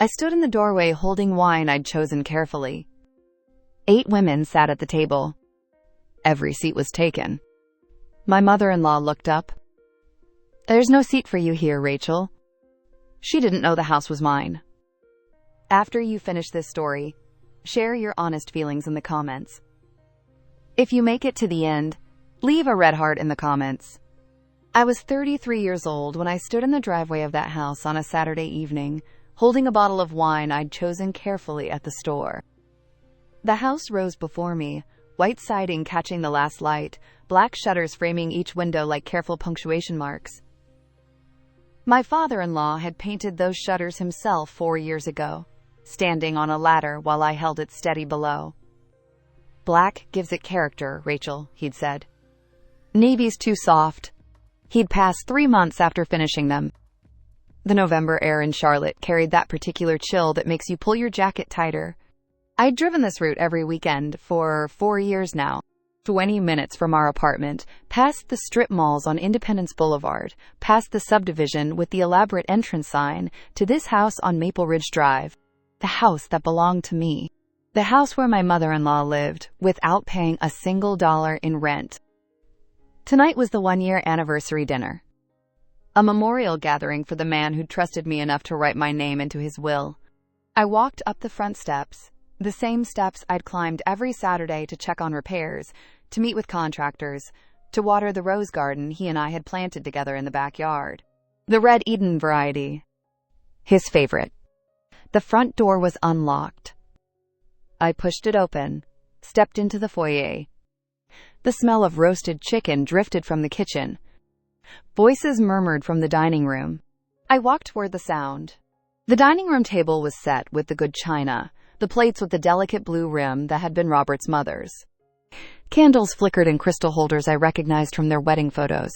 I stood in the doorway holding wine I'd chosen carefully. 8 women sat at the table. Every seat was taken. My mother-in-law looked up. "There's no seat for you here, Rachel." She didn't know the house was mine. After you finish this story, share your honest feelings in the comments. If you make it to the end, leave a red heart in the comments. I was 33 years old when I stood in the driveway of that house on a Saturday evening, holding a bottle of wine I'd chosen carefully at the store. The house rose before me, white siding catching the last light, black shutters framing each window like careful punctuation marks. My father-in-law had painted those shutters himself 4 years ago, standing on a ladder while I held it steady below. "Black gives it character, Rachel," he'd said. "Navy's too soft." He'd passed 3 months after finishing them. The November air in Charlotte carried that particular chill that makes you pull your jacket tighter. I'd driven this route every weekend for 4 years now. 20 minutes from our apartment, past the strip malls on Independence Boulevard, past the subdivision with the elaborate entrance sign, to this house on Maple Ridge Drive. The house that belonged to me. The house where my mother-in-law lived, without paying a single dollar in rent. Tonight was the 1-year anniversary dinner. A memorial gathering for the man who'd trusted me enough to write my name into his will. I walked up the front steps, the same steps I'd climbed every Saturday to check on repairs, to meet with contractors, to water the rose garden he and I had planted together in the backyard. The Red Eden variety. His favorite. The front door was unlocked. I pushed it open, stepped into the foyer. The smell of roasted chicken drifted from the kitchen. Voices murmured from the dining room. I walked toward the sound. The dining room table was set with the good china, the plates with the delicate blue rim that had been Robert's mother's. Candles flickered in crystal holders I recognized from their wedding photos.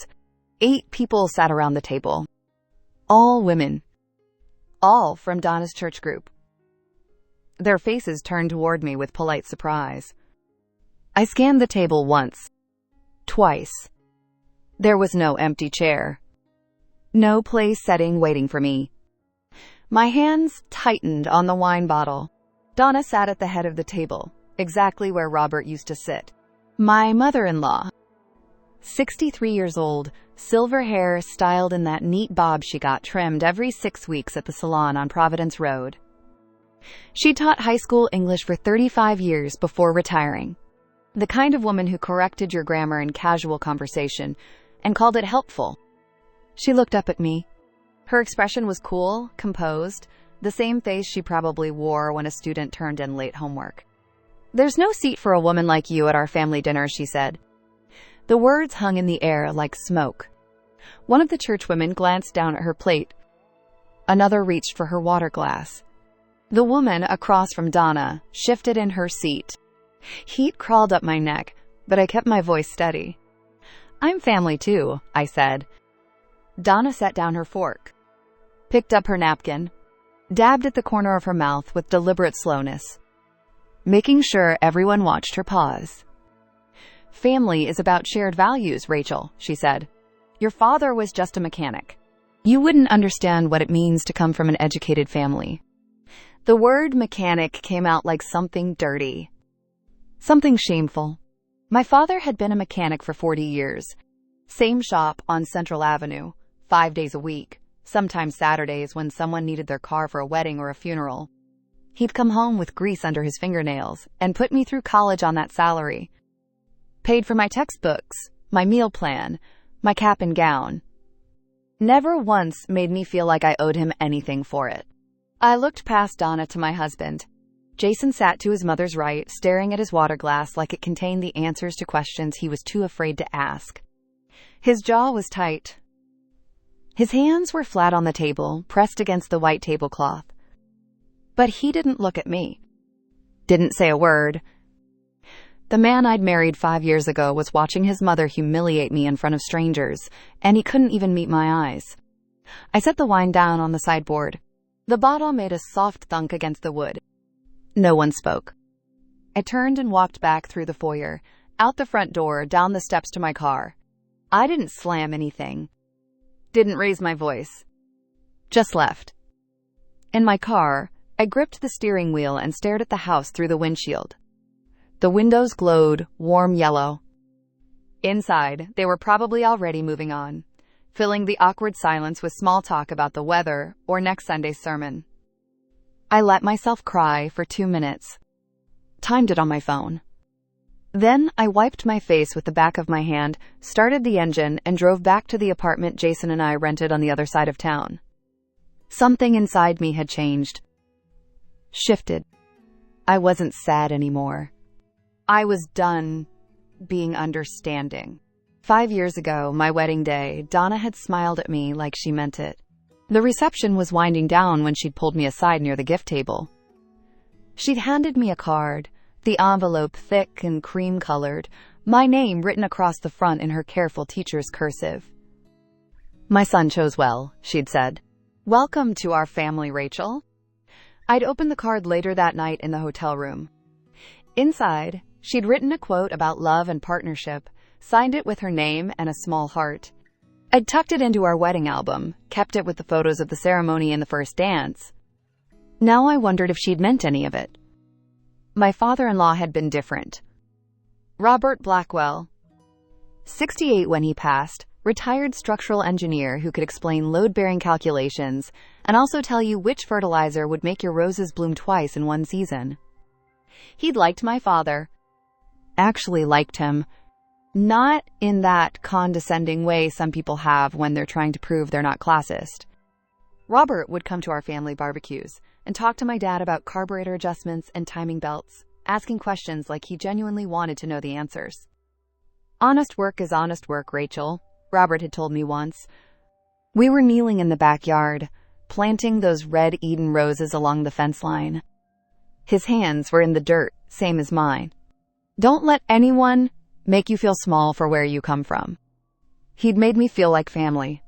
8 people sat around the table. All women. All from Donna's church group. Their faces turned toward me with polite surprise. I scanned the table once. Twice. There was no empty chair. No place setting waiting for me. My hands tightened on the wine bottle. Donna sat at the head of the table, exactly where Robert used to sit. My mother-in-law. 63 years old, silver hair styled in that neat bob she got trimmed every 6 weeks at the salon on Providence Road. She taught high school English for 35 years before retiring. The kind of woman who corrected your grammar in casual conversation and called it helpful. She looked up at me. Her expression was cool, composed, the same face she probably wore when a student turned in late homework. "There's no seat for a woman like you at our family dinner," she said. The words hung in the air like smoke. One of the churchwomen glanced down at her plate. Another reached for her water glass. The woman across from Donna shifted in her seat. Heat crawled up my neck, but I kept my voice steady. "I'm family too," I said. Donna set down her fork, picked up her napkin, dabbed at the corner of her mouth with deliberate slowness, making sure everyone watched her pause. "Family is about shared values, Rachel," she said. "Your father was just a mechanic. You wouldn't understand what it means to come from an educated family." The word mechanic came out like something dirty. Something shameful. My father had been a mechanic for 40 years. Same shop on Central Avenue, 5 days a week, sometimes Saturdays when someone needed their car for a wedding or a funeral. He'd come home with grease under his fingernails and put me through college on that salary. Paid for my textbooks, my meal plan, my cap and gown. Never once made me feel like I owed him anything for it. I looked past Donna to my husband. Jason sat to his mother's right, staring at his water glass like it contained the answers to questions he was too afraid to ask. His jaw was tight. His hands were flat on the table, pressed against the white tablecloth. But he didn't look at me. Didn't say a word. The man I'd married 5 years ago was watching his mother humiliate me in front of strangers, and he couldn't even meet my eyes. I set the wine down on the sideboard. The bottle made a soft thunk against the wood. No one spoke. I turned and walked back through the foyer, out the front door, down the steps to my car. I didn't slam anything. Didn't raise my voice. Just left. In my car, I gripped the steering wheel and stared at the house through the windshield. The windows glowed warm yellow. Inside, they were probably already moving on, filling the awkward silence with small talk about the weather or next Sunday's sermon. I let myself cry for 2 minutes. Timed it on my phone. Then I wiped my face with the back of my hand, started the engine, and drove back to the apartment Jason and I rented on the other side of town. Something inside me had changed. Shifted. I wasn't sad anymore. I was done being understanding. 5 years ago, my wedding day, Donna had smiled at me like she meant it. The reception was winding down when she'd pulled me aside near the gift table. She'd handed me a card, the envelope thick and cream-colored, my name written across the front in her careful teacher's cursive. "My son chose well," she'd said. "Welcome to our family, Rachel." I'd opened the card later that night in the hotel room. Inside, she'd written a quote about love and partnership, signed it with her name and a small heart. I'd tucked it into our wedding album, kept it with the photos of the ceremony and the first dance. Now I wondered if she'd meant any of it. My father-in-law had been different. Robert Blackwell, 68 when he passed, retired structural engineer who could explain load-bearing calculations and also tell you which fertilizer would make your roses bloom twice in one season. He'd liked my father. Actually liked him. Not in that condescending way some people have when they're trying to prove they're not classist. Robert would come to our family barbecues and talk to my dad about carburetor adjustments and timing belts, asking questions like he genuinely wanted to know the answers. "Honest work is honest work, Rachel," Robert had told me once. We were kneeling in the backyard, planting those red Eden roses along the fence line. His hands were in the dirt, same as mine. "Don't let anyone make you feel small for where you come from." He'd made me feel like family.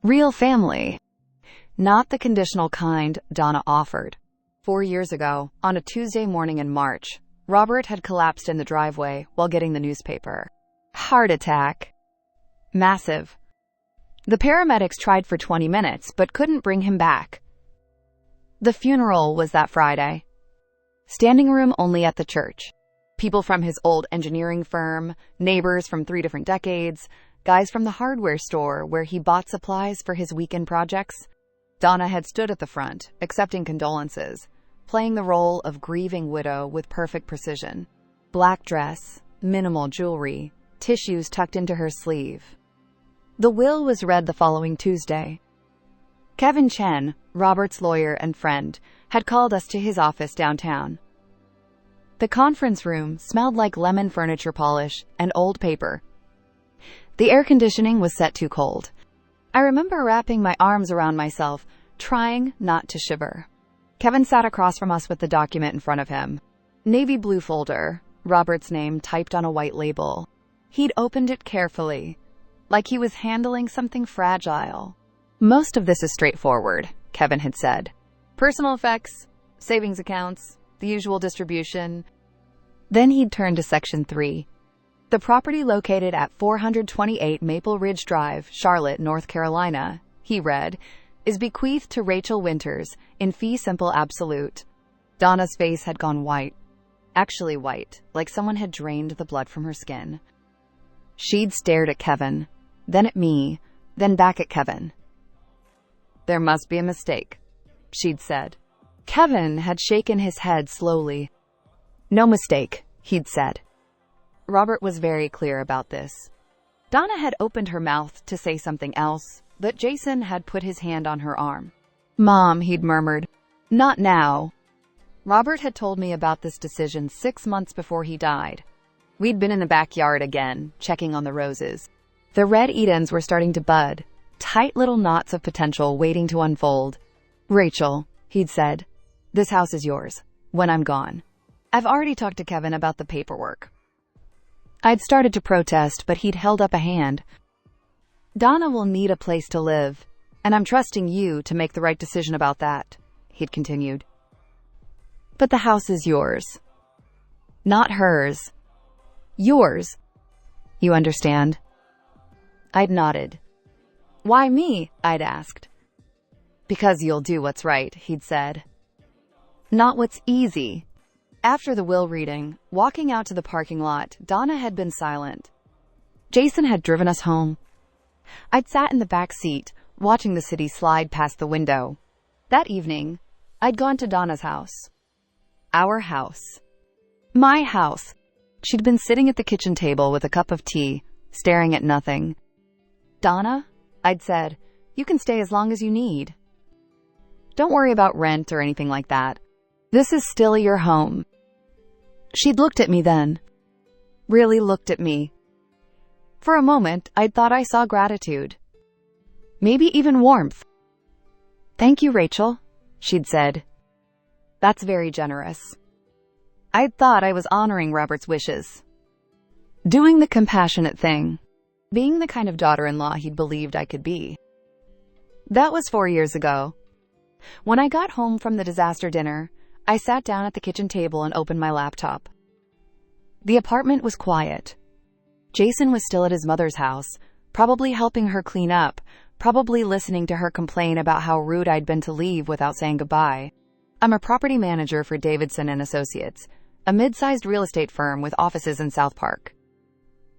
Real family. Not the conditional kind Donna offered. 4 years ago, on a Tuesday morning in March, Robert had collapsed in the driveway while getting the newspaper. Heart attack. Massive. The paramedics tried for 20 minutes but couldn't bring him back. The funeral was that Friday. Standing room only at the church. People from his old engineering firm, neighbors from 3 different decades, guys from the hardware store where he bought supplies for his weekend projects. Donna had stood at the front, accepting condolences, playing the role of grieving widow with perfect precision. Black dress, minimal jewelry, tissues tucked into her sleeve. The will was read the following Tuesday. Kevin Chen, Robert's lawyer and friend, had called us to his office downtown. The conference room smelled like lemon furniture polish and old paper. The air conditioning was set too cold. I remember wrapping my arms around myself, trying not to shiver. Kevin sat across from us with the document in front of him. Navy blue folder, Robert's name typed on a white label. He'd opened it carefully, like he was handling something fragile. "Most of this is straightforward," Kevin had said. "Personal effects, savings accounts, the usual distribution." Then he'd turned to Section 3. "The property located at 428 Maple Ridge Drive, Charlotte, North Carolina," he read, "is bequeathed to Rachel Winters in fee simple absolute." Donna's face had gone white. Actually white, like someone had drained the blood from her skin. She'd stared at Kevin, then at me, then back at Kevin. "There must be a mistake," she'd said. Kevin had shaken his head slowly. "No mistake," he'd said. Robert was very clear about this. Donna had opened her mouth to say something else, but Jason had put his hand on her arm. "Mom," he'd murmured. "Not now." Robert had told me about this decision 6 months before he died. We'd been in the backyard again, checking on the roses. The red Edens were starting to bud, tight little knots of potential waiting to unfold. "Rachel," he'd said, "this house is yours, when I'm gone. I've already talked to Kevin about the paperwork." I'd started to protest, but he'd held up a hand. "Donna will need a place to live, and I'm trusting you to make the right decision about that," he'd continued. "But the house is yours. Not hers. Yours. You understand?" I'd nodded. "Why me?" I'd asked. "Because you'll do what's right," he'd said. not what's easy. After the will reading, walking out to the parking lot, Donna had been silent. Jason had driven us home. I'd sat in the back seat, watching the city slide past the window. That evening, I'd gone to Donna's house. Our house. My house. She'd been sitting at the kitchen table with a cup of tea, staring at nothing. "Donna," I'd said, "you can stay as long as you need. Don't worry about rent or anything like that. This is still your home." She'd looked at me then. Really looked at me. For a moment, I'd thought I saw gratitude. Maybe even warmth. "Thank you, Rachel," she'd said. "That's very generous." I'd thought I was honoring Robert's wishes. Doing the compassionate thing. Being the kind of daughter-in-law he'd believed I could be. That was 4 years ago. When I got home from the disaster dinner, I sat down at the kitchen table and opened my laptop. The apartment was quiet. Jason was still at his mother's house, probably helping her clean up, probably listening to her complain about how rude I'd been to leave without saying goodbye. I'm a property manager for Davidson and Associates, a mid-sized real estate firm with offices in South Park.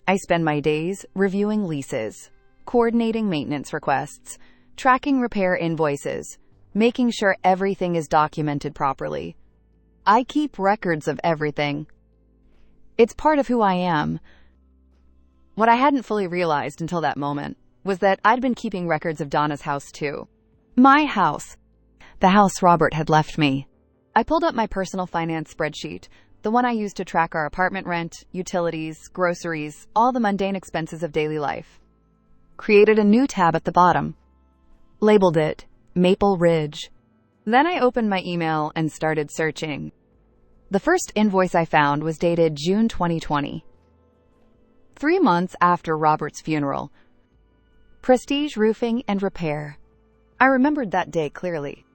I spend my days reviewing leases, coordinating maintenance requests, tracking repair invoices, making sure everything is documented properly. I keep records of everything. It's part of who I am. What I hadn't fully realized until that moment was that I'd been keeping records of Donna's house too. My house. The house Robert had left me. I pulled up my personal finance spreadsheet, the one I used to track our apartment rent, utilities, groceries, all the mundane expenses of daily life. Created a new tab at the bottom. Labeled it Maple Ridge. Then I opened my email and started searching. The first invoice I found was dated June 2020. 3 months after Robert's funeral. Prestige Roofing and Repair. I remembered that day clearly.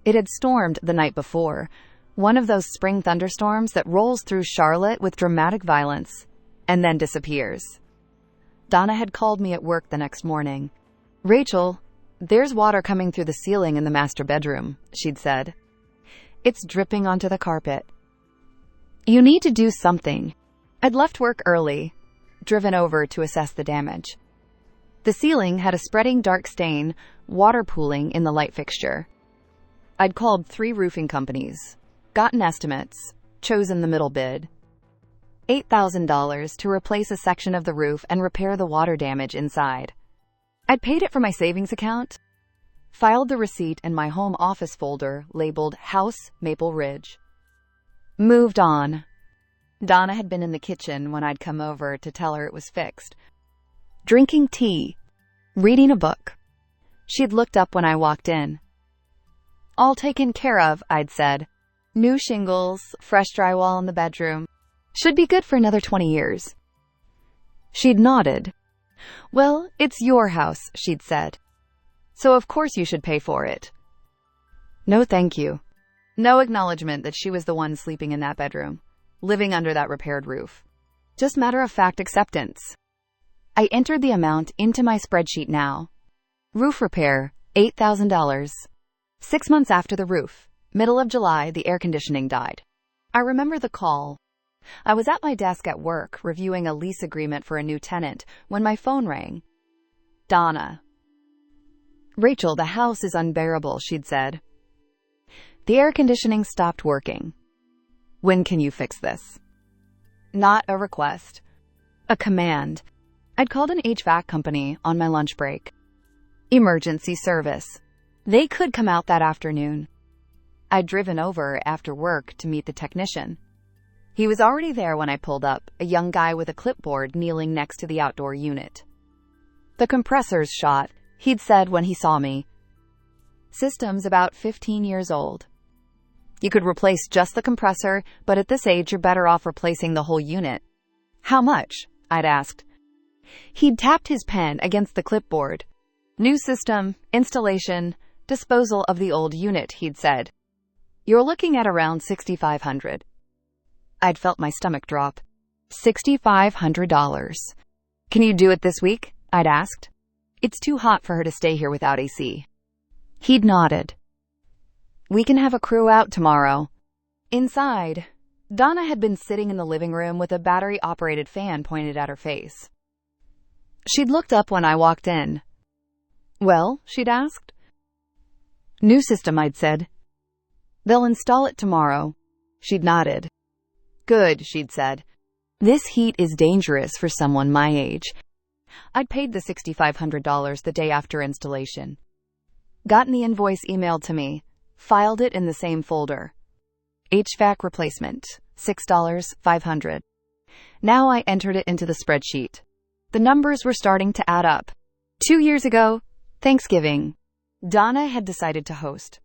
It had stormed the night before, one of those spring thunderstorms that rolls through Charlotte with dramatic violence and then disappears. Donna had called me at work the next morning. "Rachel, there's water coming through the ceiling in the master bedroom," she'd said. "It's dripping onto the carpet. You need to do something." I'd left work early, driven over to assess the damage. The ceiling had a spreading dark stain, water pooling in the light fixture. I'd called 3 roofing companies, gotten estimates, chosen the middle bid. $8,000 to replace a section of the roof and repair the water damage inside. I'd paid it from my savings account, filed the receipt in my home office folder labeled House Maple Ridge. Moved on. Donna had been in the kitchen when I'd come over to tell her it was fixed. Drinking tea. Reading a book. She'd looked up when I walked in. "All taken care of," I'd said. "New shingles, fresh drywall in the bedroom. Should be good for another 20 years. She'd nodded. "Well, it's your house," she'd said. "So of course you should pay for it." No thank you. No acknowledgement that she was the one sleeping in that bedroom, living under that repaired roof. Just matter-of-fact acceptance. I entered the amount into my spreadsheet now. Roof repair, $8,000. 6 months after the roof, middle of July, the air conditioning died. I remember the call. I was at my desk at work, reviewing a lease agreement for a new tenant, when my phone rang. Donna. "Rachel, the house is unbearable," she'd said. "The air conditioning stopped working. When can you fix this?" Not a request. A command. I'd called an HVAC company on my lunch break. Emergency service. They could come out that afternoon. I'd driven over after work to meet the technician. He was already there when I pulled up, a young guy with a clipboard kneeling next to the outdoor unit. "The compressor's shot," he'd said when he saw me. "System's about 15 years old. You could replace just the compressor, but at this age you're better off replacing the whole unit." "How much?" I'd asked. He'd tapped his pen against the clipboard. "New system, installation, disposal of the old unit," he'd said. "You're looking at around $6,500. I'd felt my stomach drop. $6,500. "Can you do it this week?" I'd asked. "It's too hot for her to stay here without AC." He'd nodded. We can have a crew out tomorrow. Inside, Donna had been sitting in the living room with a battery-operated fan pointed at her face. She'd looked up when I walked in. Well, she'd asked. New system, I'd said. They'll install it tomorrow. She'd nodded. Good, she'd said. This heat is dangerous for someone my age. I'd paid the $6,500 the day after installation. Gotten the invoice emailed to me. Filed it in the same folder. HVAC replacement, $6,500. Now I entered it into the spreadsheet. The numbers were starting to add up. 2 years ago, Thanksgiving, Donna had decided to host.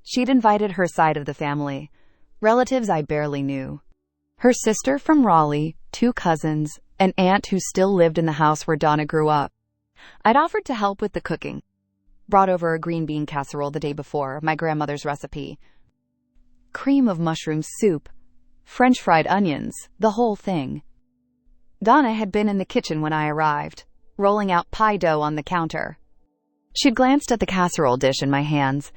She'd invited her side of the family, relatives I barely knew. Her sister from Raleigh, 2 cousins, an aunt who still lived in the house where Donna grew up. I'd offered to help with the cooking. Brought over a green bean casserole the day before, my grandmother's recipe. Cream of mushroom soup, French fried onions, the whole thing. Donna had been in the kitchen when I arrived, rolling out pie dough on the counter. She'd glanced at the casserole dish in my hands.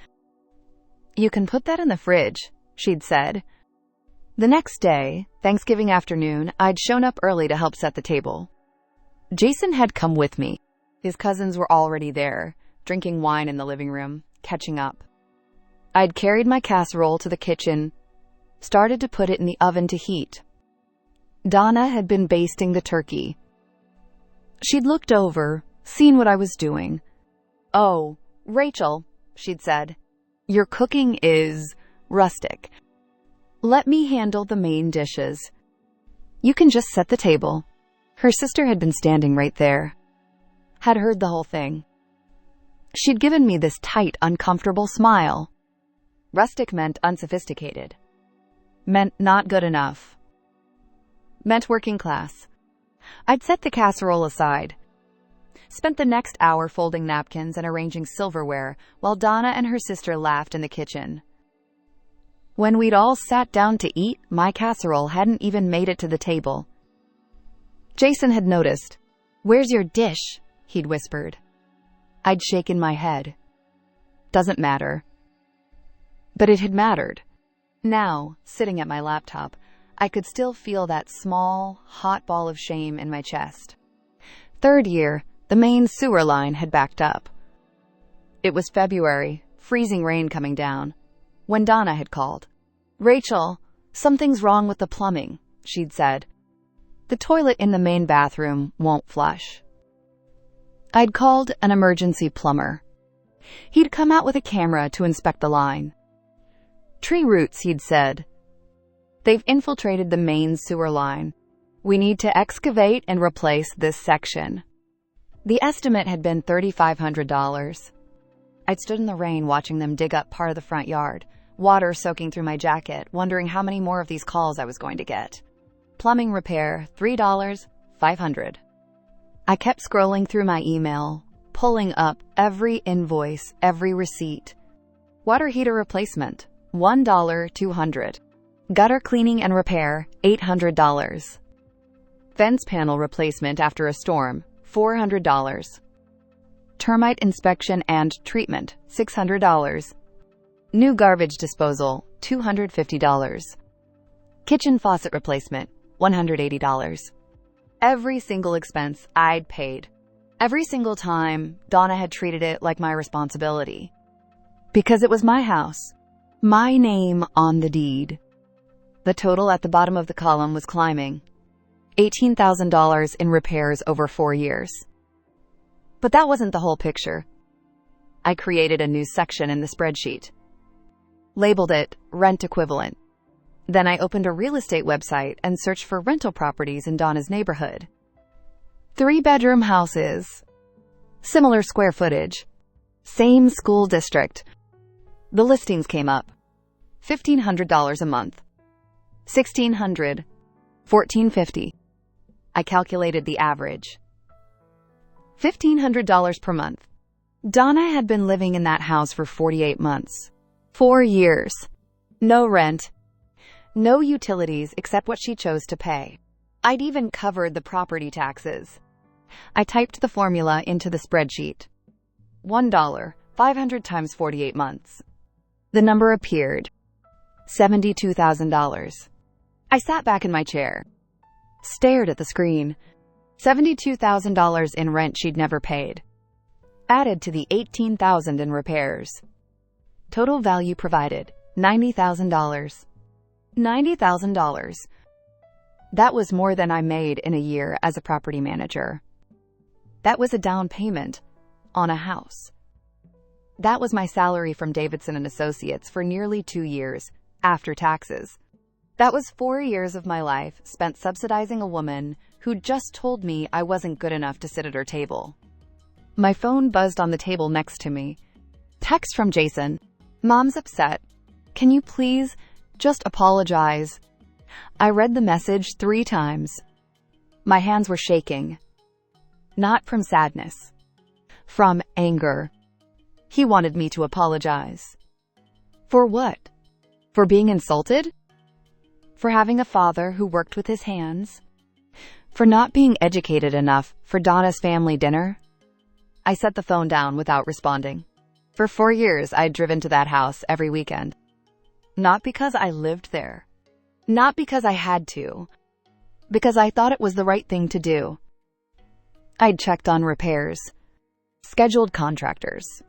You can put that in the fridge, she'd said. The next day, Thanksgiving afternoon, I'd shown up early to help set the table. Jason had come with me. His cousins were already there, drinking wine in the living room, catching up. I'd carried my casserole to the kitchen, started to put it in the oven to heat. Donna had been basting the turkey. She'd looked over, seen what I was doing. Oh, Rachel, she'd said, your cooking is rustic. Let me handle the main dishes. You can just set the table. Her sister had been standing right there. Had heard the whole thing. She'd given me this tight, uncomfortable smile. Rustic meant unsophisticated. Meant not good enough. Meant working class. I'd set the casserole aside. Spent the next hour folding napkins and arranging silverware while Donna and her sister laughed in the kitchen. When we'd all sat down to eat, my casserole hadn't even made it to the table. Jason had noticed. Where's your dish? He'd whispered. I'd shaken my head. Doesn't matter. But it had mattered. Now, sitting at my laptop, I could still feel that small, hot ball of shame in my chest. 3rd year, the main sewer line had backed up. It was February, freezing rain coming down, when Donna had called. Rachel, something's wrong with the plumbing, she'd said. The toilet in the main bathroom won't flush. I'd called an emergency plumber. He'd come out with a camera to inspect the line. Tree roots, he'd said. They've infiltrated the main sewer line. We need to excavate and replace this section. The estimate had been $3,500. I'd stood in the rain watching them dig up part of the front yard, water soaking through my jacket, wondering how many more of these calls I was going to get. Plumbing repair, $3, $500. I kept scrolling through my email, pulling up every invoice, every receipt. Water heater replacement, $1, $200. Gutter cleaning and repair, $800. Fence panel replacement after a storm, $400. Termite inspection and treatment, $600. New garbage disposal, $250. Kitchen faucet replacement, $180. Every single expense I'd paid. Every single time, Donna had treated it like my responsibility. Because it was my house. My name on the deed. The total at the bottom of the column was climbing. $18,000 in repairs over 4 years. But that wasn't the whole picture. I created a new section in the spreadsheet. Labeled it Rent Equivalent. Then I opened a real estate website and searched for rental properties in Donna's neighborhood. 3-bedroom houses. Similar square footage. Same school district. The listings came up. $1,500 a month. $1,600. $1,450. I calculated the average. $1,500 per month. Donna had been living in that house for 48 months. 4 years. No rent. No utilities except what she chose to pay. I'd even covered the property taxes. I typed the formula into the spreadsheet. $1, 500 times 48 months. The number appeared. $72,000. I sat back in my chair, stared at the screen. $72,000 in rent she'd never paid, added to the $18,000 in repairs. Total value provided, $90,000. $90,000. That was more than I made in a year as a property manager. That was a down payment on a house. That was my salary from Davidson & Associates for nearly 2 years, after taxes. That was 4 years of my life spent subsidizing a woman who just told me I wasn't good enough to sit at her table. My phone buzzed on the table next to me. Text from Jason. Mom's upset. Can you please just apologize? I read the message 3 times. My hands were shaking. Not from sadness. From anger. He wanted me to apologize. For what? For being insulted? For having a father who worked with his hands? For not being educated enough for Donna's family dinner? I set the phone down without responding. For 4 years, I'd driven to that house every weekend. Not because I lived there. Not because I had to. Because I thought it was the right thing to do. I'd checked on repairs. Scheduled contractors.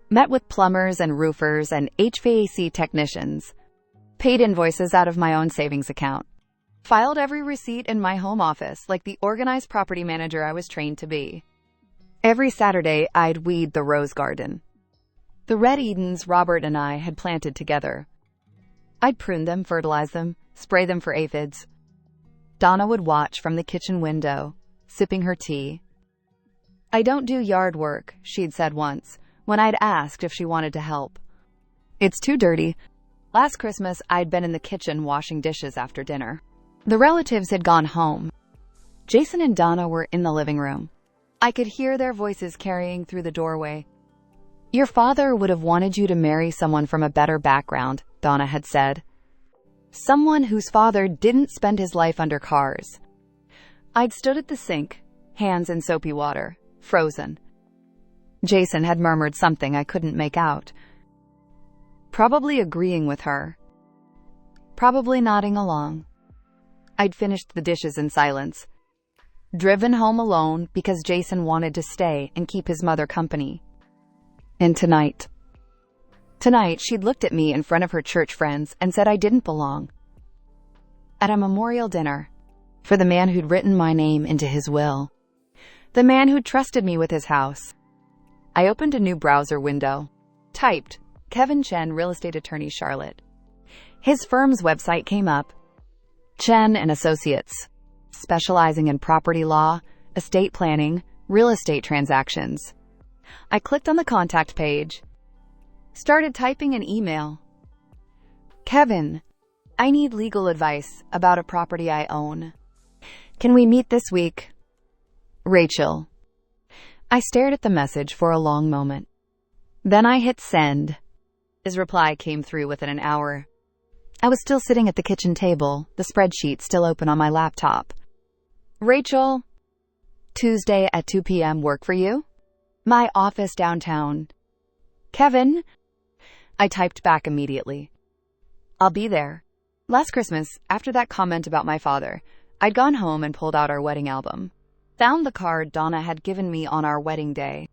Met with plumbers and roofers and HVAC technicians. Paid invoices out of my own savings account. Filed every receipt in my home office like the organized property manager I was trained to be. Every Saturday, I'd weed the rose garden. The red Edens Robert and I had planted together. I'd prune them, fertilize them, spray them for aphids. Donna would watch from the kitchen window, sipping her tea. I don't do yard work, she'd said once, when I'd asked if she wanted to help. It's too dirty. Last Christmas, I'd been in the kitchen washing dishes after dinner. The relatives had gone home. Jason and Donna were in the living room. I could hear their voices carrying through the doorway. Your father would have wanted you to marry someone from a better background, Donna had said. Someone whose father didn't spend his life under cars. I'd stood at the sink, hands in soapy water, frozen. Jason had murmured something I couldn't make out. Probably agreeing with her. Probably nodding along. I'd finished the dishes in silence. Driven home alone because Jason wanted to stay and keep his mother company. And tonight, she'd looked at me in front of her church friends and said I didn't belong. At a memorial dinner, for the man who'd written my name into his will. The man who'd trusted me with his house. I opened a new browser window. Typed, Kevin Chen, real estate attorney, Charlotte. His firm's website came up. Chen and Associates, specializing in property law, estate planning, real estate transactions. I clicked on the contact page. Started typing an email. Kevin, I need legal advice about a property I own. Can we meet this week? Rachel. I stared at the message for a long moment. Then I hit send. His reply came through within an hour. I was still sitting at the kitchen table, the spreadsheet still open on my laptop. Rachel, Tuesday at 2 p.m. work for you? My office downtown. Kevin? I typed back immediately. I'll be there. Last Christmas, after that comment about my father, I'd gone home and pulled out our wedding album. Found the card Donna had given me on our wedding day.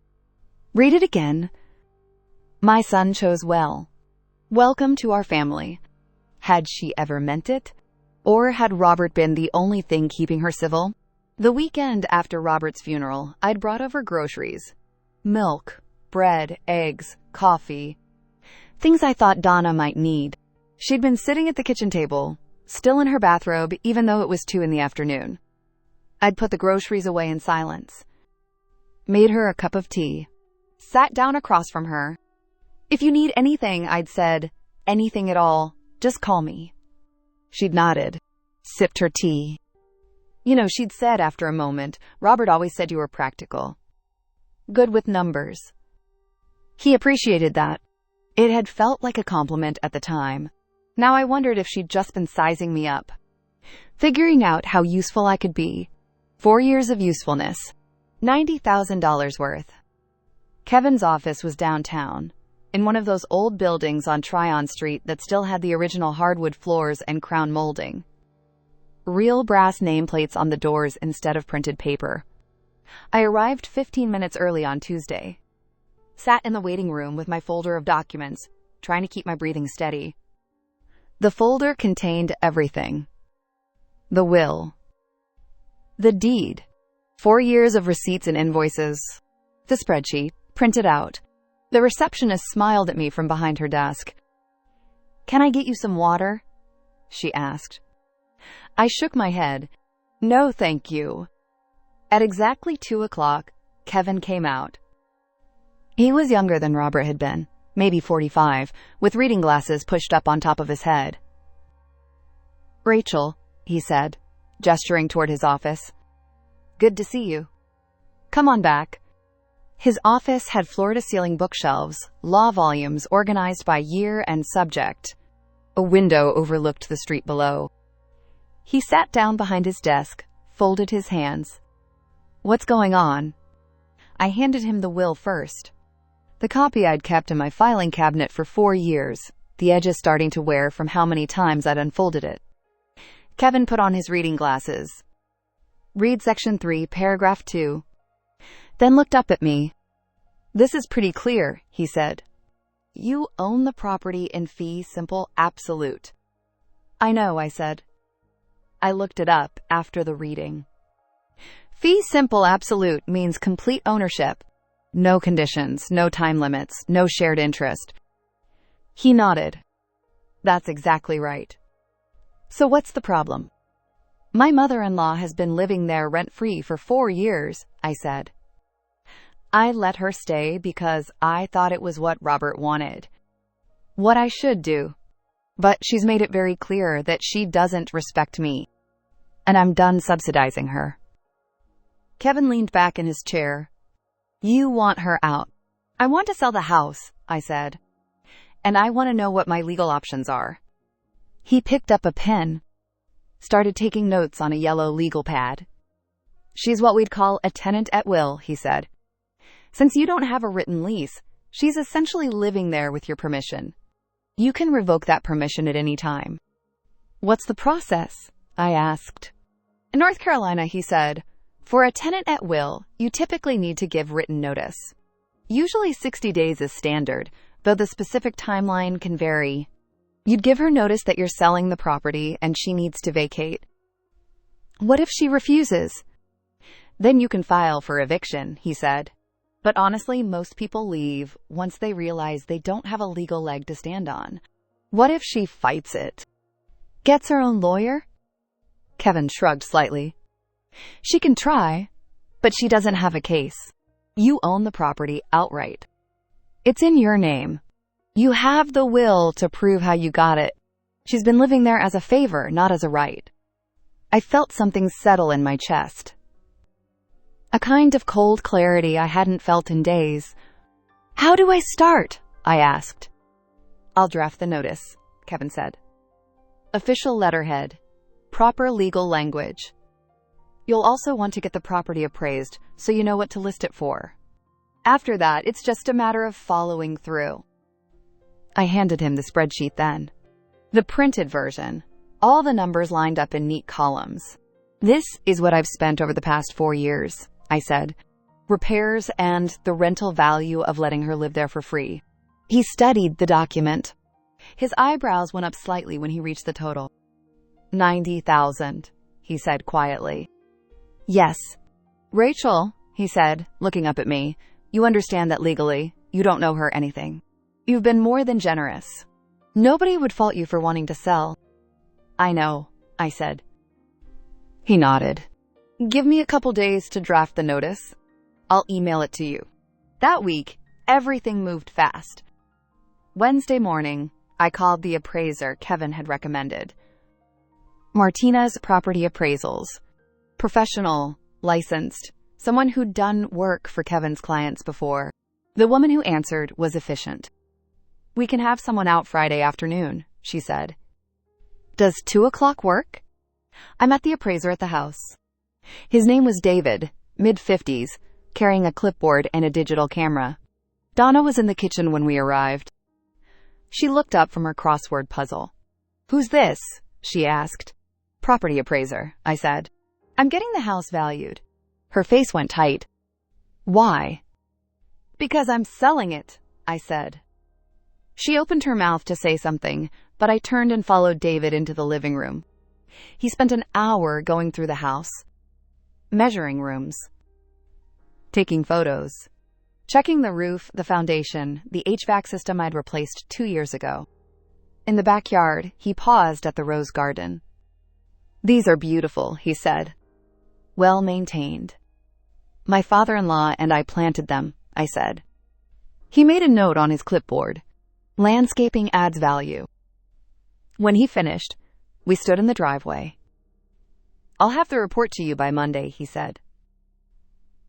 Read it again. My son chose well. Welcome to our family. Had she ever meant it? Or had Robert been the only thing keeping her civil? The weekend after Robert's funeral, I'd brought over groceries. Milk, bread, eggs, coffee. Things I thought Donna might need. She'd been sitting at the kitchen table, still in her bathrobe, even though it was 2 p.m. I'd put the groceries away in silence. Made her a cup of tea. Sat down across from her. If you need anything, I'd said, anything at all, just call me. She'd nodded, sipped her tea. You know, she'd said after a moment, Robert always said you were practical. Good with numbers. He appreciated that. It had felt like a compliment at the time. Now I wondered if she'd just been sizing me up. Figuring out how useful I could be. 4 years of usefulness. $90,000 worth. Kevin's office was downtown. in one of those old buildings on Tryon Street that still had the original hardwood floors and crown molding. Real brass nameplates on the doors instead of printed paper. I arrived 15 minutes early on Tuesday. Sat in the waiting room with my folder of documents, trying to keep my breathing steady. The folder contained everything. The will. The deed. 4 years of receipts and invoices. The spreadsheet, printed out. The receptionist smiled at me from behind her desk. "Can I get you some water?" she asked. I shook my head. "No, thank you." At exactly 2 o'clock, Kevin came out. He was younger than Robert had been, maybe 45, with reading glasses pushed up on top of his head. "Rachel," he said, gesturing toward his office. "Good to see you. Come on back." His office had floor-to-ceiling bookshelves, law volumes organized by year and subject. A window overlooked the street below. He sat down behind his desk, folded his hands. "What's going on?" I handed him the will first. The copy I'd kept in my filing cabinet for 4 years, the edges starting to wear from how many times I'd unfolded it. Kevin put on his reading glasses. "Read section 3, paragraph 2. Then looked up at me. "This is pretty clear," he said. "You own the property in fee simple absolute." "I know," I said. I looked it up after the reading. Fee simple absolute means complete ownership. No conditions, no time limits, no shared interest. He nodded. "That's exactly right." "So what's the problem?" "My mother-in-law has been living there rent-free for 4 years, I said. "I let her stay because I thought it was what Robert wanted. What I should do. But she's made it very clear that she doesn't respect me. And I'm done subsidizing her." Kevin leaned back in his chair. "You want her out." "I want to sell the house," I said. "And I want to know what my legal options are." He picked up a pen. Started taking notes on a yellow legal pad. "She's what we'd call a tenant at will," he said. "Since you don't have a written lease, she's essentially living there with your permission. You can revoke that permission at any time." "What's the process?" I asked. "In North Carolina," he said, "for a tenant at will, you typically need to give written notice. Usually 60 days is standard, though the specific timeline can vary. You'd give her notice that you're selling the property and she needs to vacate." "What if she refuses?" "Then you can file for eviction," he said. "But honestly, most people leave once they realize they don't have a legal leg to stand on." "What if she fights it?" "Gets her own lawyer?" Kevin shrugged slightly. "She can try, but she doesn't have a case. You own the property outright. It's in your name. You have the will to prove how you got it. She's been living there as a favor, not as a right." I felt something settle in my chest. A kind of cold clarity I hadn't felt in days. "How do I start?" I asked. "I'll draft the notice," Kevin said. "Official letterhead. Proper legal language. You'll also want to get the property appraised so you know what to list it for. After that, it's just a matter of following through." I handed him the spreadsheet then. The printed version. All the numbers lined up in neat columns. "This is what I've spent over the past 4 years," I said. "Repairs and the rental value of letting her live there for free." He studied the document. His eyebrows went up slightly when he reached the total. $90,000, he said quietly. "Yes." "Rachel," he said, looking up at me, "you understand that legally, you don't know her anything. You've been more than generous. Nobody would fault you for wanting to sell." "I know," I said. He nodded. "Give me a couple days to draft the notice. I'll email it to you." That week, everything moved fast. Wednesday morning, I called the appraiser Kevin had recommended. Martinez Property Appraisals. Professional, licensed, someone who'd done work for Kevin's clients before. The woman who answered was efficient. "We can have someone out Friday afternoon," she said. "Does 2 o'clock work?" I met the appraiser at the house. His name was David, mid-50s, carrying a clipboard and a digital camera. Donna was in the kitchen when we arrived. She looked up from her crossword puzzle. "Who's this?" she asked. "Property appraiser," I said. "I'm getting the house valued." Her face went tight. "Why?" "Because I'm selling it," I said. She opened her mouth to say something, but I turned and followed David into the living room. He spent an hour going through the house, measuring rooms, taking photos, checking the roof, the foundation, the HVAC system I'd replaced 2 years ago. In the backyard, he paused at the rose garden. "These are beautiful," he said. "Well maintained." "My father-in-law and I planted them," I said. He made a note on his clipboard. "Landscaping adds value." When he finished, we stood in the driveway. "I'll have the report to you by Monday," he said.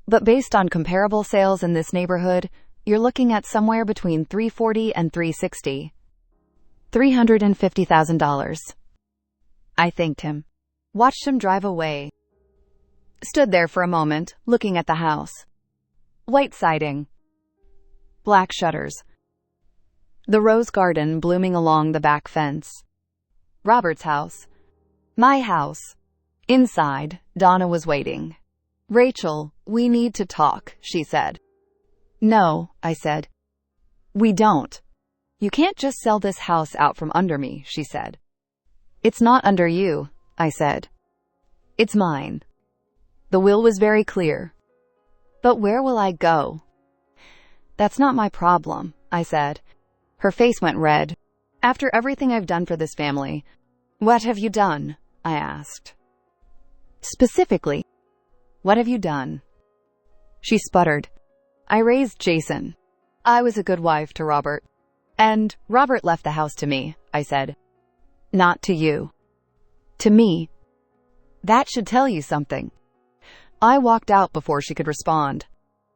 "But based on comparable sales in this neighborhood, you're looking at somewhere between $340 and $360. $350,000. I thanked him, watched him drive away, stood there for a moment, looking at the house. White siding, black shutters, the rose garden blooming along the back fence. Robert's house. My house. Inside, Donna was waiting. "Rachel, we need to talk," she said. "No," I said. "We don't. You can't just sell this house out from under me," she said. "It's not under you," I said. "It's mine." The will was very clear. "But where will I go?" "That's not my problem," I said. Her face went red. "After everything I've done for this family, what have you done?" I asked. "Specifically, what have you done?" She sputtered. "I raised Jason. I was a good wife to Robert. And Robert left the house to me," I said. "Not to you. To me. That should tell you something." I walked out before she could respond.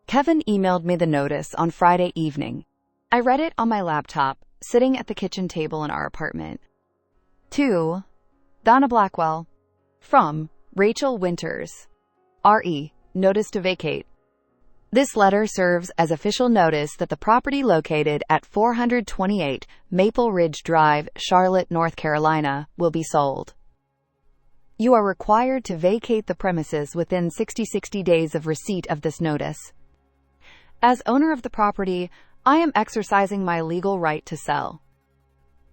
Kevin emailed me the notice on Friday evening. I read it on my laptop, sitting at the kitchen table in our apartment. To Donna Blackwell. From Rachel Winters. R.E. Notice to vacate. This letter serves as official notice that the property located at 428 Maple Ridge Drive, Charlotte, North Carolina, will be sold. You are required to vacate the premises within 60 days of receipt of this notice. As owner of the property, I am exercising my legal right to sell.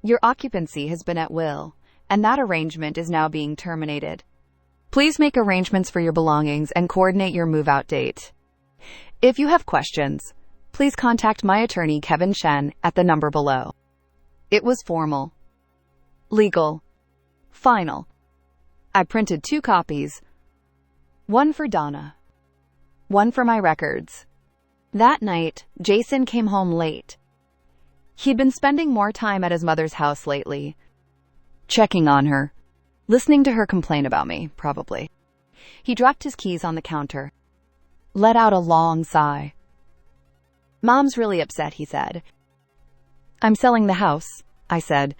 Your occupancy has been at will, and that arrangement is now being terminated. Please make arrangements for your belongings and coordinate your move-out date. If you have questions, please contact my attorney Kevin Shen at the number below. It was formal, legal, final. I printed 2 copies, one for Donna, one for my records. That night, Jason came home late. He'd been spending more time at his mother's house lately, checking on her, listening to her complain about me, probably. He dropped his keys on the counter, let out a long sigh. "Mom's really upset," he said. "I'm selling the house," I said.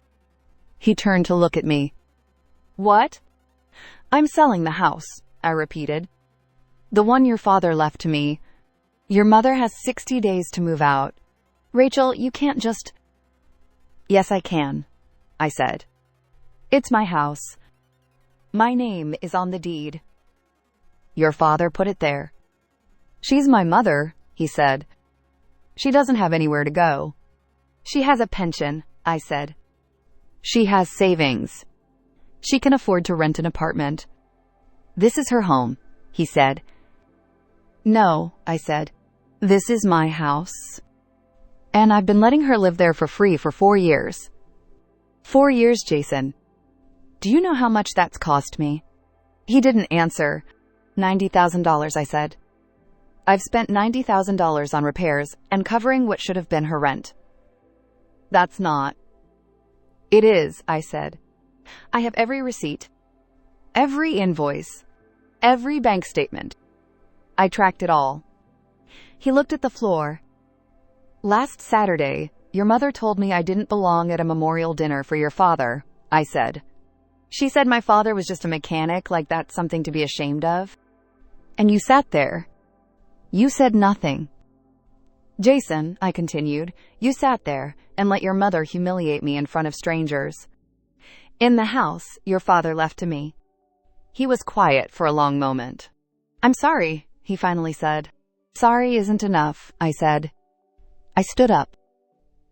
He turned to look at me. "What?" "I'm selling the house," I repeated. "The one your father left to me. Your mother has 60 days to move out. Rachel, you can't just—" "Yes, I can," I said. "It's my house. My name is on the deed." "Your father put it there." "She's my mother," he said. "She doesn't have anywhere to go." "She has a pension," I said. "She has savings. She can afford to rent an apartment." "This is her home," he said. "No," I said. "This is my house. And I've been letting her live there for free for 4 years. 4 years, Jason. Do you know how much that's cost me?" He didn't answer. $90,000, I said. "I've spent $90,000 on repairs and covering what should have been her rent." "That's not." "It is," I said. "I have every receipt, every invoice, every bank statement. I tracked it all." He looked at the floor. "Last Saturday, your mother told me I didn't belong at a memorial dinner for your father," I said. "She said my father was just a mechanic, like that's something to be ashamed of. And you sat there. You said nothing." Jason, I continued, you sat there and let your mother humiliate me in front of strangers. In the house your father left to me. He was quiet for a long moment. I'm sorry, he finally said. Sorry isn't enough, I said. I stood up,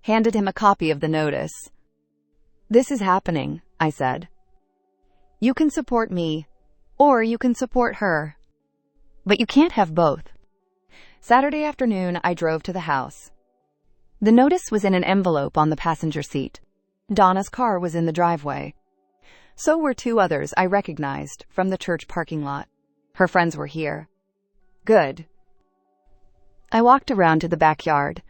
handed him a copy of the notice. This is happening, I said. You can support me, or you can support her. But you can't have both. Saturday afternoon, I drove to the house. The notice was in an envelope on the passenger seat. Donna's car was in the driveway. So were two others I recognized from the church parking lot. Her friends were here. Good. I walked around to the backyard.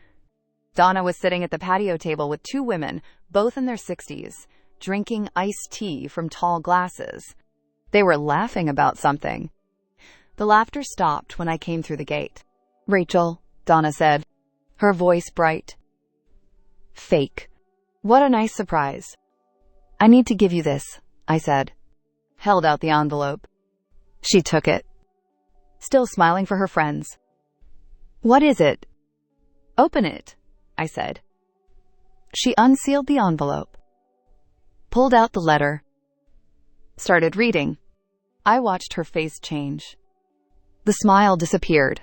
Donna was sitting at the patio table with two women, both in their 60s, drinking iced tea from tall glasses. They were laughing about something. The laughter stopped when I came through the gate. Rachel, Donna said, her voice bright. Fake. What a nice surprise. I need to give you this, I said. Held out the envelope. She took it, still smiling for her friends. What is it? Open it, I said. She unsealed the envelope, pulled out the letter, started reading. I watched her face change. The smile disappeared.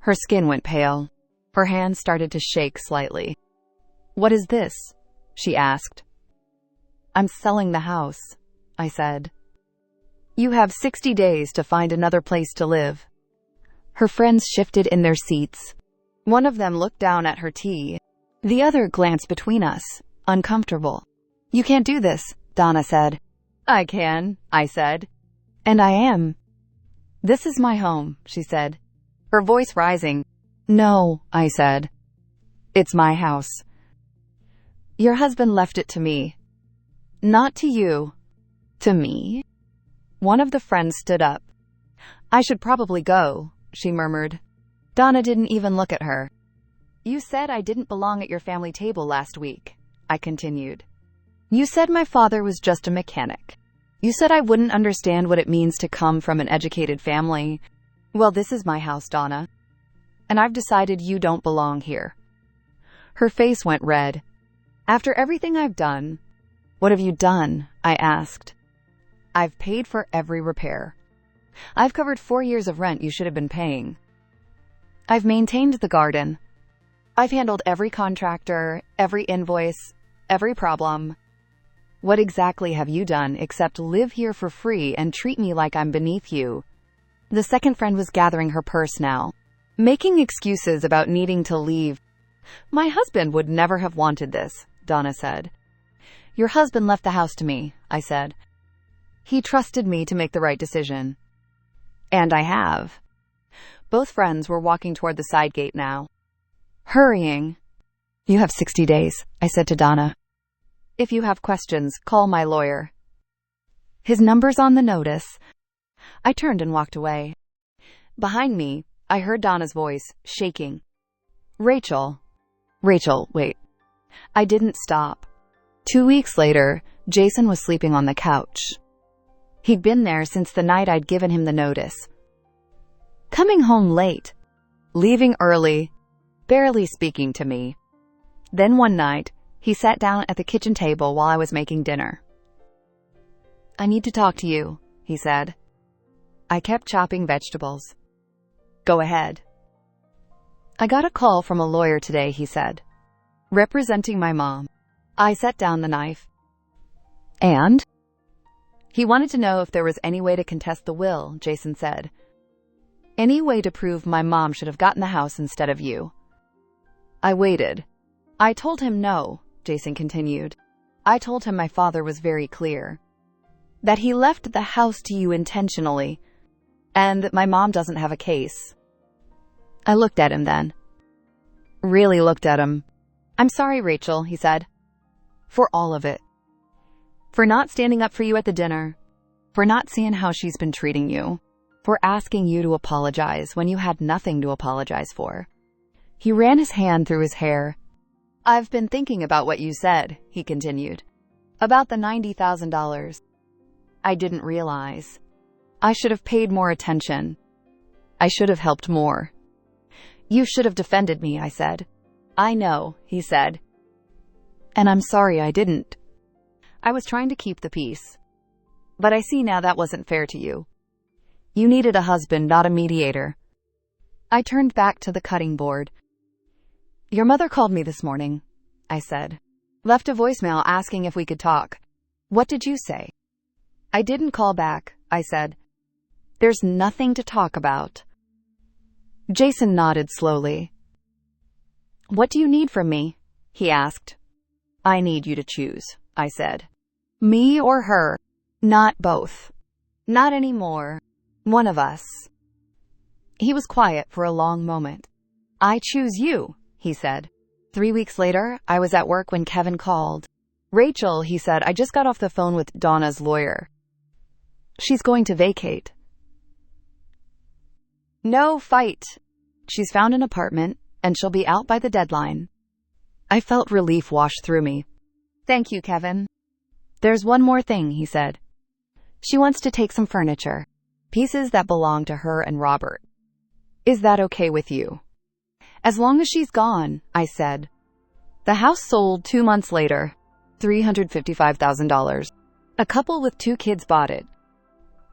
Her skin went pale. Her hand started to shake slightly. What is this? She asked. I'm selling the house, I said. You have 60 days to find another place to live. Her friends shifted in their seats. One of them looked down at her tea. The other glanced between us, uncomfortable. You can't do this, Donna said. I can, I said. And I am. This is my home, she said, her voice rising. No, I said. It's my house. Your husband left it to me. Not to you. To me? One of the friends stood up. I should probably go, she murmured. Donna didn't even look at her. You said I didn't belong at your family table last week, I continued. You said my father was just a mechanic. You said I wouldn't understand what it means to come from an educated family. Well, this is my house, Donna. And I've decided you don't belong here. Her face went red. After everything I've done, what have you done? I asked. I've paid for every repair. I've covered 4 years of rent you should have been paying. I've maintained the garden. I've handled every contractor, every invoice, every problem. What exactly have you done except live here for free and treat me like I'm beneath you? The second friend was gathering her purse now, making excuses about needing to leave. My husband would never have wanted this, Donna said. Your husband left the house to me, I said. He trusted me to make the right decision. And I have. Both friends were walking toward the side gate now. Hurrying. You have 60 days, I said to Donna. If you have questions, call my lawyer. His number's on the notice. I turned and walked away. Behind me, I heard Donna's voice, shaking. Rachel, wait. I didn't stop. 2 weeks later, Jason was sleeping on the couch. He'd been there since the night I'd given him the notice. Coming home late, leaving early, barely speaking to me. Then one night, he sat down at the kitchen table while I was making dinner. I need to talk to you, he said. I kept chopping vegetables. Go ahead. I got a call from a lawyer today, he said, representing my mom. I set down the knife. And? He wanted to know if there was any way to contest the will, Jason said. Any way to prove my mom should have gotten the house instead of you. I waited. I told him no, Jason continued. I told him my father was very clear. That he left the house to you intentionally, and that my mom doesn't have a case. I looked at him then. Really looked at him. I'm sorry, Rachel, he said. For all of it. For not standing up for you at the dinner. For not seeing how she's been treating you. For asking you to apologize when you had nothing to apologize for. He ran his hand through his hair. I've been thinking about what you said, he continued. About the $90,000. I didn't realize. I should have paid more attention. I should have helped more. You should have defended me, I said. I know, he said. And I'm sorry I didn't. I was trying to keep the peace. But I see now that wasn't fair to you. You needed a husband, not a mediator. I turned back to the cutting board. Your mother called me this morning, I said. Left a voicemail asking if we could talk. What did you say? I didn't call back, I said. There's nothing to talk about. Jason nodded slowly. What do you need from me? He asked. I need you to choose, I said. Me or her? Not both. Not anymore. One of us. He was quiet for a long moment. I choose you, he said. 3 weeks later, I was at work when Kevin called. Rachel, he said, I just got off the phone with Donna's lawyer. She's going to vacate. No fight. She's found an apartment, and she'll be out by the deadline. I felt relief wash through me. Thank you, Kevin. There's one more thing, he said. She wants to take some furniture. Pieces that belong to her and Robert. Is that okay with you? As long as she's gone, I said. The house sold 2 months later. $355,000. A couple with 2 kids bought it.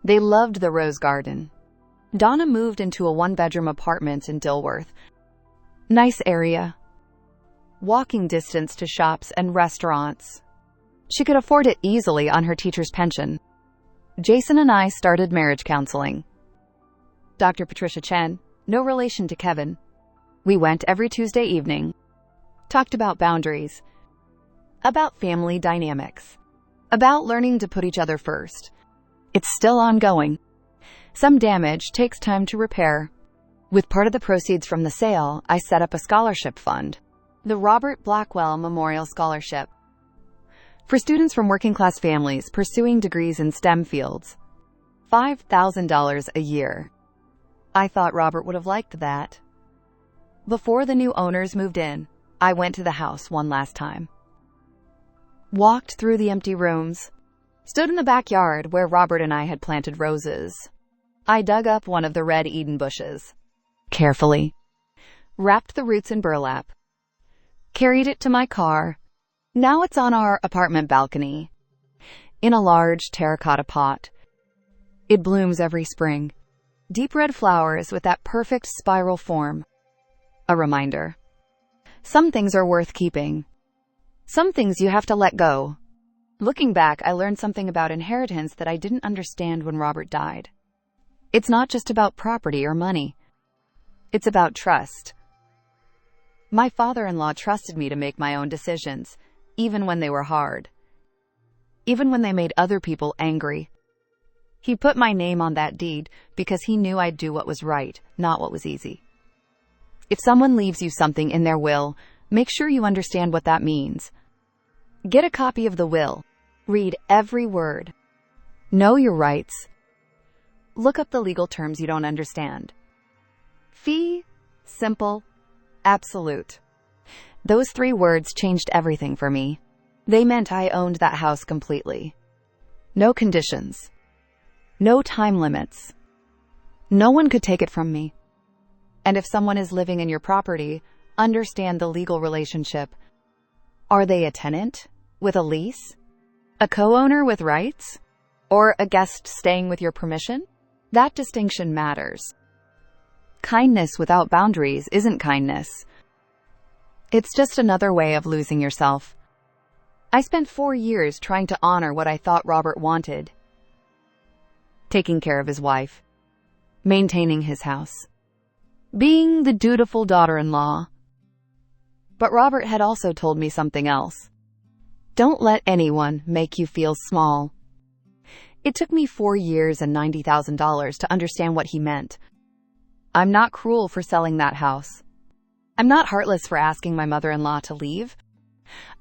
They loved the rose garden. Donna moved into a 1-bedroom apartment in Dilworth. Nice area. Walking distance to shops and restaurants. She could afford it easily on her teacher's pension. Jason and I started marriage counseling. Dr. Patricia Chen, no relation to Kevin. We went every Tuesday evening. Talked about boundaries. About family dynamics. About learning to put each other first. It's still ongoing. Some damage takes time to repair. With part of the proceeds from the sale, I set up a scholarship fund. The Robert Blackwell Memorial Scholarship. For students from working-class families pursuing degrees in STEM fields. $5,000 a year. I thought Robert would have liked that. Before the new owners moved in, I went to the house one last time. Walked through the empty rooms. Stood in the backyard where Robert and I had planted roses. I dug up one of the red Eden bushes. Carefully. Wrapped the roots in burlap. Carried it to my car. Now it's on our apartment balcony. In a large terracotta pot. It blooms every spring. Deep red flowers with that perfect spiral form. A reminder. Some things are worth keeping. Some things you have to let go. Looking back, I learned something about inheritance that I didn't understand when Robert died. It's not just about property or money. It's about trust. My father-in-law trusted me to make my own decisions, even when they were hard. Even when they made other people angry. He put my name on that deed because he knew I'd do what was right, not what was easy. If someone leaves you something in their will, make sure you understand what that means. Get a copy of the will. Read every word. Know your rights. Look up the legal terms you don't understand. Fee, simple, absolute. Those 3 words changed everything for me. They meant I owned that house completely. No conditions. No time limits. No one could take it from me. And if someone is living in your property, understand the legal relationship. Are they a tenant with a lease? A co-owner with rights? Or a guest staying with your permission? That distinction matters. Kindness without boundaries isn't kindness. It's just another way of losing yourself. I spent 4 years trying to honor what I thought Robert wanted. Taking care of his wife. Maintaining his house. Being the dutiful daughter-in-law. But Robert had also told me something else. Don't let anyone make you feel small. It took me 4 years and $90,000 to understand what he meant. I'm not cruel for selling that house. I'm not heartless for asking my mother-in-law to leave.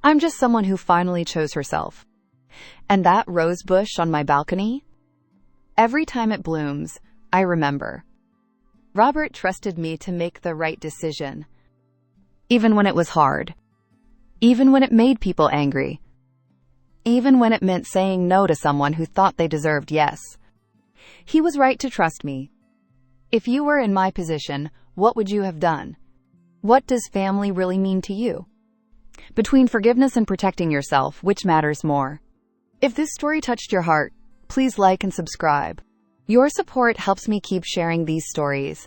I'm just someone who finally chose herself. And that rose bush on my balcony? Every time it blooms, I remember. Robert trusted me to make the right decision. Even when it was hard. Even when it made people angry. Even when it meant saying no to someone who thought they deserved yes. He was right to trust me. If you were in my position, what would you have done? What does family really mean to you? Between forgiveness and protecting yourself, which matters more? If this story touched your heart, please like and subscribe. Your support helps me keep sharing these stories.